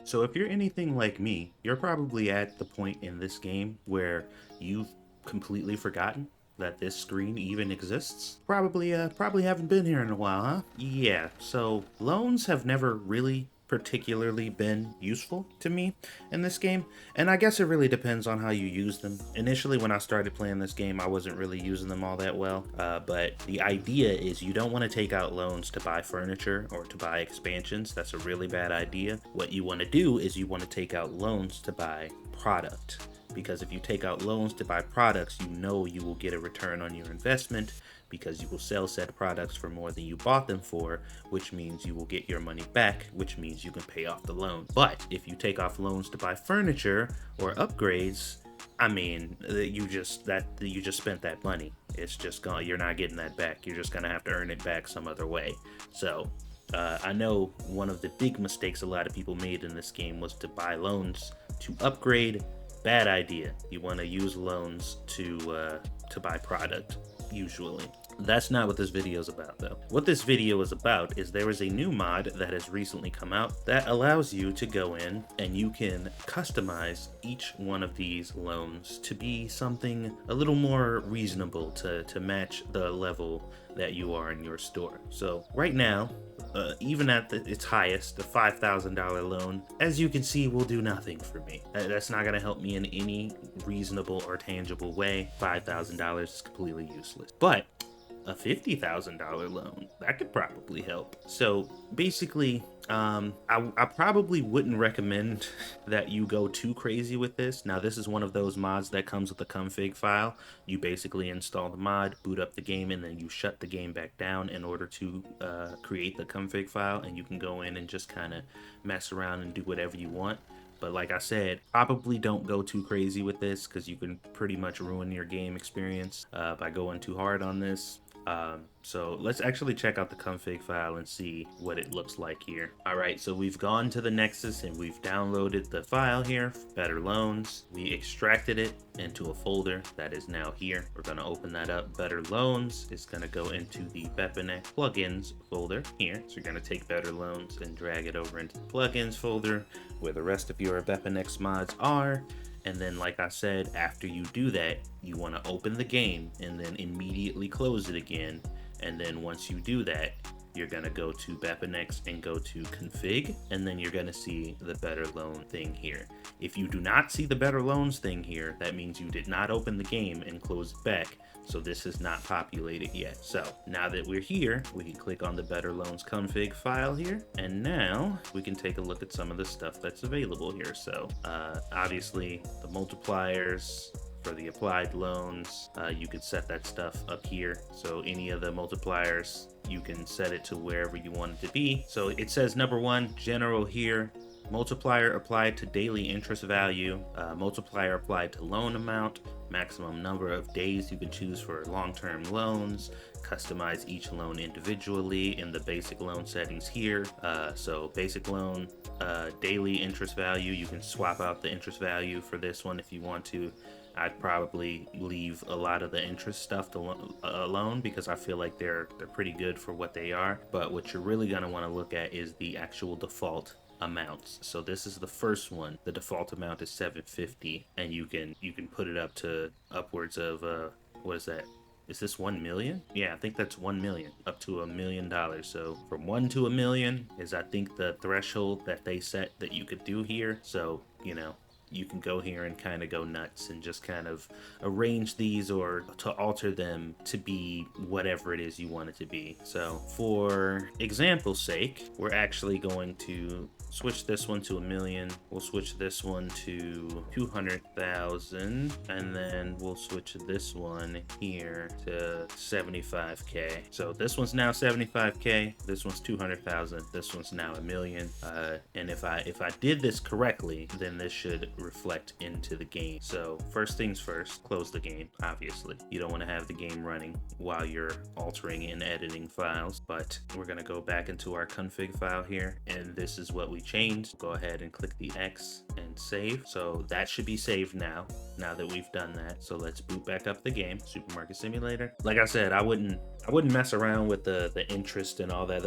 So if you're anything like me, you're probably at the point in this game where you've completely forgotten that this screen even exists. Probably haven't been here in a while, huh? Yeah, so loans have never really particularly been useful to me in this game, and I guess it really depends on how you use them. Initially, when I started playing this game, I wasn't really using them all that well, but the idea is you don't want to take out loans to buy furniture or to buy expansions. That's a really bad idea. What you want to do is you want to take out loans to buy product, because if you take out loans to buy products, you know you will get a return on your investment because you will sell said products for more than you bought them for, which means you will get your money back, which means you can pay off the loan. But if you take off loans to buy furniture or upgrades, I mean, you just spent that money. It's just gone. You're not getting that back. You're just gonna have to earn it back some other way. So I know one of the big mistakes a lot of people made in this game was to buy loans to upgrade. Bad idea. You want to use loans to buy product usually. That's not what this video is about, though. What this video is about is there is a new mod that has recently come out that allows you to go in and you can customize each one of these loans to be something a little more reasonable to match the level that you are in your store. So right now, even at its highest, the $5,000 loan, as you can see, will do nothing for me. That's not going to help me in any reasonable or tangible way. $5,000 is completely useless. But a $50,000 loan, that could probably help. So basically, I probably wouldn't recommend that you go too crazy with this. Now, this is one of those mods that comes with a config file. You basically install the mod, boot up the game, and then you shut the game back down in order to create the config file, and you can go in and just kind of mess around and do whatever you want. But like I said, probably don't go too crazy with this because you can pretty much ruin your game experience by going too hard on this. So let's actually check out the config file and see what it looks like here. All right, so we've gone to the Nexus and we've downloaded the file here, Better Loans. We extracted it into a folder that is now here. We're gonna open that up. Better Loans is gonna go into the BepInEx plugins folder here. So you're gonna take Better Loans and drag it over into the plugins folder where the rest of your BepInEx mods are. And then, like I said, after you do that, you want to open the game and then immediately close it again. And then once you do that, you're going to go to BepInEx and go to config, and then you're going to see the Better Loan thing here. If you do not see the Better Loans thing here, that means you did not open the game and close it back. So this is not populated yet. So now that we're here, we can click on the Better Loans config file here. And now we can take a look at some of the stuff that's available here. So obviously the multipliers for the applied loans, you could set that stuff up here. So any of the multipliers, you can set it to wherever you want it to be. So it says number one, general here. Multiplier applied to daily interest value, multiplier applied to loan amount, maximum number of days you can choose for long-term loans, customize each loan individually in the basic loan settings here. So basic loan, daily interest value, you can swap out the interest value for this one if you want to. I'd probably leave a lot of the interest stuff alone because I feel like they're pretty good for what they are. But what you're really gonna want to look at is the actual default amounts. So this is the first one. The default amount is 750, and you can put it up to upwards of what is that? Is this 1 million? Yeah, I think that's 1 million, up to $1 million. So from 1 to 1 million is, I think, the threshold that they set that you could do here. So, you know, you can go here and kind of go nuts and just kind of arrange these or to alter them to be whatever it is you want it to be. So for example's sake, we're actually going to switch this one to 1 million. We'll switch this one to 200,000, and then we'll switch this one here to 75k. So this one's now 75k. This one's 200,000. This one's now 1 million. And if I did this correctly, then this should reflect into the game. So first things first, close the game. Obviously, you don't want to have the game running while you're altering and editing files. But we're gonna go back into our config file here, and this is what we changed. Go ahead and click the X and save. So that should be saved now that we've done that. So let's boot back up the game, Supermarket Simulator. Like I said, I wouldn't I wouldn't mess around with the interest and all that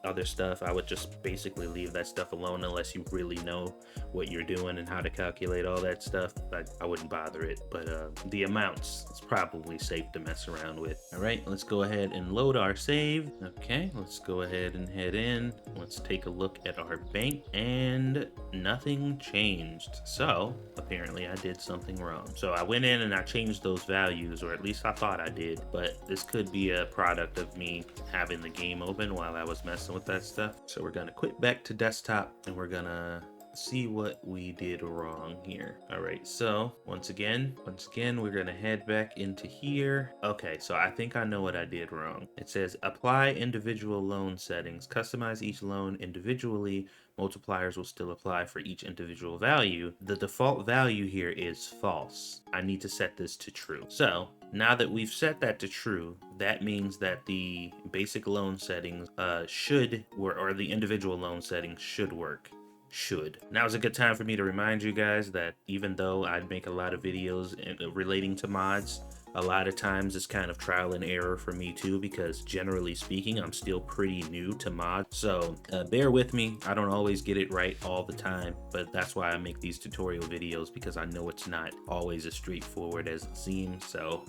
other stuff. I would just basically leave that stuff alone unless you really know what you're doing and how to calculate all that stuff. I wouldn't bother it. But the amounts, it's probably safe to mess around with. All right, let's go ahead and load our save. Okay, let's go ahead and head in. Let's take a look at our bank, and nothing changed. So apparently I did something wrong. So I went in and I changed those values, or at least I thought I did, but this could be a product of me having the game open while I was messing with that stuff. So we're gonna quit back to desktop and we're gonna see what we did wrong here. All right, so once again, we're gonna head back into here. Okay, so I think I know what I did wrong. It says apply individual loan settings, customize each loan individually. Multipliers will still apply for each individual value. The default value here is false. I need to set this to true. So now that we've set that to true, that means that the basic loan settings should, or the individual loan settings should work. Now is a good time for me to remind you guys that even though I make a lot of videos relating to mods, a lot of times it's kind of trial and error for me too, because generally speaking, I'm still pretty new to mods. So bear with me. I don't always get it right all the time, but that's why I make these tutorial videos, because I know it's not always as straightforward as it seems. So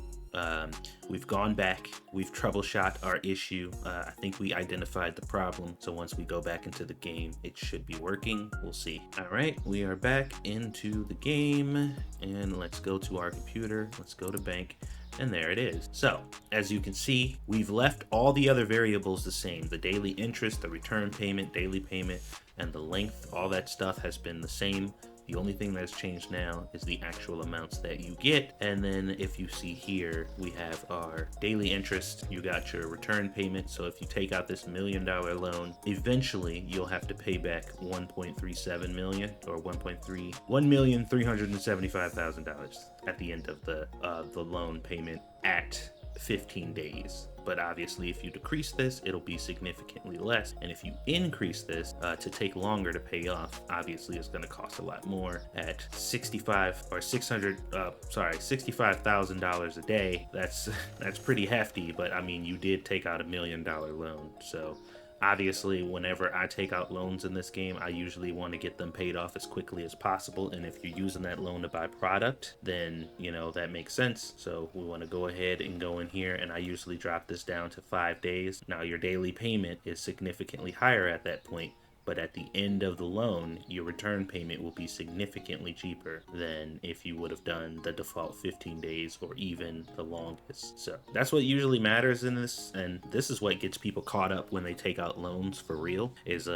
we've gone back, we've troubleshot our issue. I think we identified the problem. So once we go back into the game, it should be working. We'll see. All right, we are back into the game, and let's go to our computer. Let's go to bank. And there it is. So as you can see, we've left all the other variables the same. The daily interest, the return payment, daily payment, and the length, all that stuff has been the same. The only thing that's changed now is the actual amounts that you get. And then if you see here, we have our daily interest. You got your return payment. So if you take out this $1 million loan, eventually you'll have to pay back 1.37 million, or 1,375,000 at the end of the loan payment at 15 days. But obviously if you decrease this, it'll be significantly less. And if you increase this to take longer to pay off, obviously it's going to cost a lot more at $65,000 a day. That's pretty hefty, but I mean, you did take out $1 million loan. So obviously, whenever I take out loans in this game, I usually want to get them paid off as quickly as possible. And if you're using that loan to buy product, then, you know, that makes sense. So we want to go ahead and go in here, and I usually drop this down to 5 days. Now, your daily payment is significantly higher at that point, but at the end of the loan, your return payment will be significantly cheaper than if you would have done the default 15 days or even the longest. So that's what usually matters in this, and this is what gets people caught up when they take out loans for real, is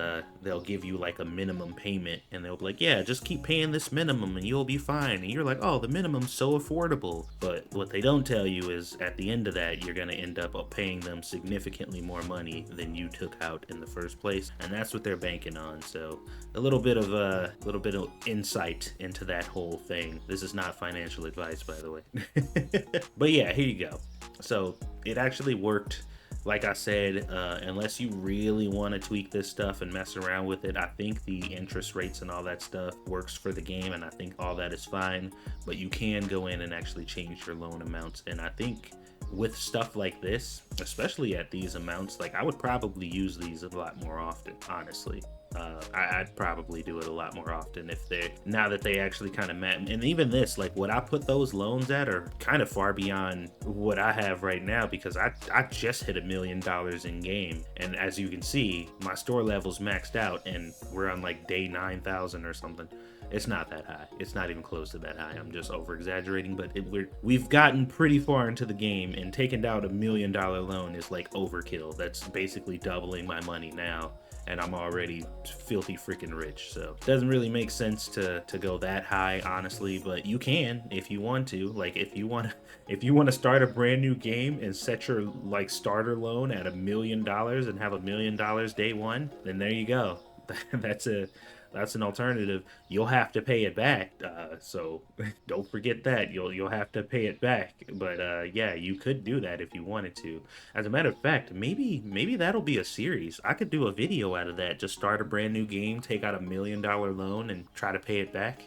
they'll give you like a minimum payment, and they'll be like, yeah, just keep paying this minimum and you'll be fine. And you're like, oh, the minimum's so affordable. But what they don't tell you is at the end of that, you're going to end up paying them significantly more money than you took out in the first place, and that's what they're banking on. So a little bit of insight into that whole thing. This is not financial advice, by the way. But yeah, here you go. So it actually worked. Like I said, unless you really want to tweak this stuff and mess around with it, I think the interest rates and all that stuff works for the game, and I think all that is fine. But you can go in and actually change your loan amounts, and I think with stuff like this, especially at these amounts, like I would probably use these a lot more often, honestly. I'd probably do it a lot more often if now that they actually kind of met. And even this, like what I put those loans at are kind of far beyond what I have right now, because I just hit $1 million in game. And as you can see, my store level's maxed out and we're on like day 9,000 or something. It's not that high. It's not even close to that high. I'm just over exaggerating, but we've gotten pretty far into the game, and taking down $1 million loan is like overkill. That's basically doubling my money now, and I'm already filthy freaking rich. So it doesn't really make sense to go that high, honestly, but you can if you want to. Like if you want to start a brand new game and set your like starter loan at $1 million and have $1 million day one, then there you go. That's a that's an alternative. You'll have to pay it back. So don't forget that you'll have to pay it back. But yeah, you could do that if you wanted to. As a matter of fact, maybe that'll be a series. I could do a video out of that. Just start a brand new game, take out $1 million loan, and try to pay it back.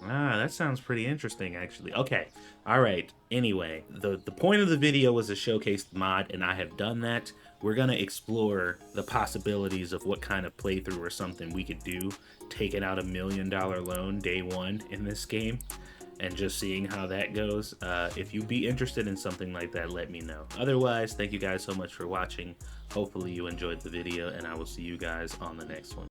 That sounds pretty interesting, actually. Okay, all right. Anyway, the point of the video was to showcase the mod, and I have done that. We're gonna explore the possibilities of what kind of playthrough or something we could do, taking out $1 million loan day one in this game, and just seeing how that goes. If you'd be interested in something like that, let me know. Otherwise, thank you guys so much for watching. Hopefully you enjoyed the video, and I will see you guys on the next one.